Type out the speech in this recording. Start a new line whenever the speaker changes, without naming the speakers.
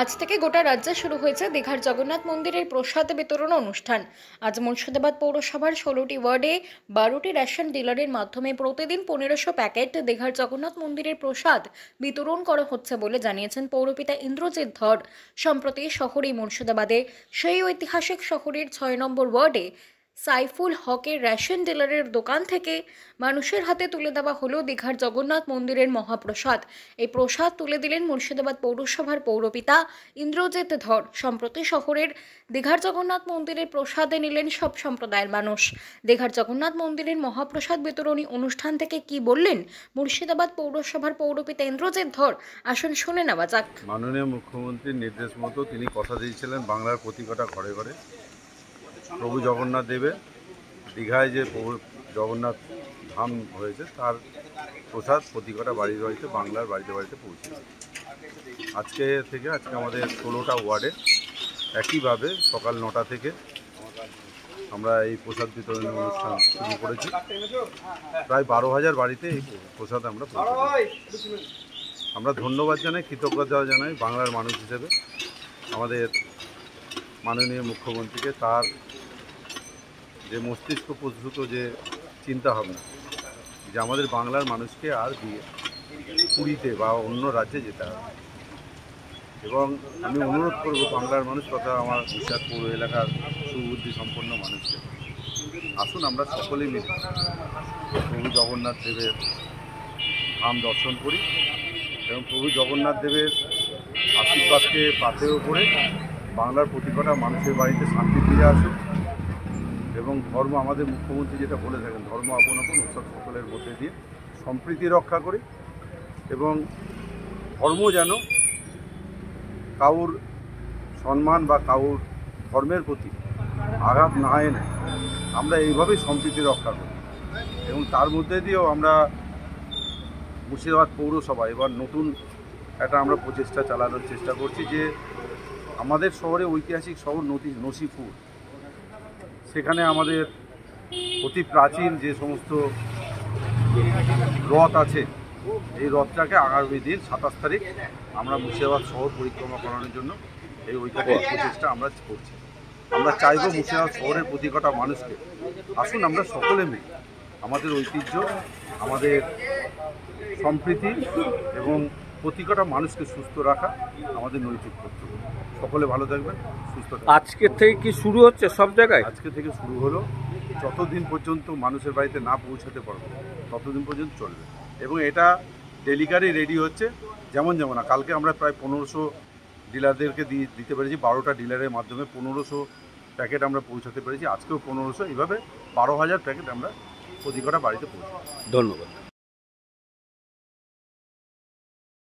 আজ থেকে গোটা রাজ্যে শুরু হয়েছে দীঘার জগন্নাথ মন্দিরের প্রসাদ বিতরণ অনুষ্ঠান। আজ মুর্শিদাবাদ পৌরসভার 16টি ওয়ার্ডে 12টি রেশন ডিলারের মাধ্যমে প্রতিদিন 1500 প্যাকেট দীঘার জগন্নাথ মন্দিরের প্রসাদ বিতরণ করা হচ্ছে বলে জানিয়েছেন পৌরপিতা ইন্দ্রজিৎ ধর। সম্প্রতি শহরে মুর্শিদাবাদে সেই ঐতিহাসিক শহরের 6 নম্বর ওয়ার্ডে সাইফুল হকের রেশন ডিলারের দোকান থেকে মানুষের হাতে তুলে দেওয়া হলো দীঘার জগন্নাথ মন্দিরের মহাপ্রসাদ। এই প্রসাদ তুলে দিলেন মুর্শিদাবাদ পৌরসভার পৌরপিতা ইন্দ্রজিৎ ধর। সম্প্রতি শহরের দীঘার জগন্নাথ মন্দিরের প্রসাদে নিলেন সব সম্প্রদায়ের মানুষ। দীঘার জগন্নাথ মন্দিরের মহাপ্রসাদ বিতরণী অনুষ্ঠান থেকে কি বললেন মুর্শিদাবাদ পৌরসভার পৌরপিতা ইন্দ্রজিৎ ধর, আসুন শুনে নেওয়া যাক।
মাননীয় মুখ্যমন্ত্রীর নির্দেশ মতো তিনি কথা দিয়েছিলেন বাংলার প্রতি কটা ঘরে ঘরে প্রভু জগন্নাথ দেবের দীঘায় যে জগন্নাথ ধাম হয়েছে তার প্রসাদ প্রতি কটা বাড়ির বাড়িতে বাংলার বাড়িতে বাড়িতে পৌঁছে। আজকে আমাদের 16টা ওয়ার্ডে একইভাবে সকাল 9টা থেকে আমরা এই প্রসাদ বিতরণী অনুষ্ঠান শুরু করেছি। প্রায় 12,000 বাড়িতে এই প্রসাদ আমরা পৌঁছে। আমরা ধন্যবাদ জানাই, কৃতজ্ঞতা জানাই বাংলার মানুষ হিসেবে আমাদের মাননীয় মুখ্যমন্ত্রীকে, তার যে মস্তিষ্ক প্রসূত যে চিন্তাভাবনা যে আমাদের বাংলার মানুষকে আর দিয়ে পুরীতে বা অন্য রাজ্যে যেতে হবে। এবং আমি অনুরোধ করব বাংলার মানুষ তথা আমার বিশ্বাস পৌর এলাকার সুবুদ্ধি সম্পন্ন মানুষকে, আসুন আমরা সকলে মিলে প্রভু জগন্নাথ দেবের ধাম দর্শন করি এবং প্রভু জগন্নাথ দেবের আশীর্বাদকে পাথেয় করে বাংলার প্রতি কটা মানুষের বাড়িতে শান্তি ফিরে আসুক। এবং ধর্ম, আমাদের মুখ্যমন্ত্রী যেটা বলে থাকেন, ধর্ম আপন আপন উৎসব সকলের মধ্যে দিয়ে সম্প্রীতি রক্ষা করি এবং ধর্ম যেন কাউর সম্মান বা কাউর ধর্মের প্রতি আঘাত না এনে আমরা এইভাবেই সম্প্রীতি রক্ষা করি। এবং তার মধ্যে দিয়েও আমরা মুর্শিদাবাদ পৌরসভা এবার নতুন একটা আমরা প্রচেষ্টা চালানোর চেষ্টা করছি যে আমাদের শহরে ঐতিহাসিক শহর নসিপুর, সেখানে আমাদের অতি প্রাচীন যে সমস্ত রথ আছে, এই রথটাকে আগামী দিন 27 তারিখ আমরা মুর্শিদাবাদ শহর পরিক্রমা করানোর জন্য এই ঐতিহাসিক প্রচেষ্টা আমরা করছি। আমরা চাইব মুর্শিদাবাদ শহরের প্রতি কটা মানুষকে, আসুন আমরা সকলে মিলে আমাদের ঐতিহ্য, আমাদের সম্প্রীতি এবং প্রতি কটা মানুষকে সুস্থ রাখা আমাদের নৈতিক কর্তব্য। সকলে ভালো থাকবেন, সুস্থ থাকবেন।
আজকে থেকে কি শুরু হচ্ছে সব জায়গায়?
আজকে থেকে শুরু হলো, যতদিন পর্যন্ত মানুষের বাড়িতে না পৌঁছাতে পারবো ততদিন পর্যন্ত চলবে। এবং এটা ডেলিকারি রেডি হচ্ছে, যেমন না কালকে আমরা প্রায় 1500 ডিলারদেরকে দিতে পেরেছি। 12টা ডিলারের মাধ্যমে 1500 প্যাকেট আমরা পৌঁছাতে পেরেছি। আজকেও 1500, এইভাবে 12,000 প্যাকেট আমরা প্রতি কটা বাড়িতে পৌঁছাবো।
ধন্যবাদ।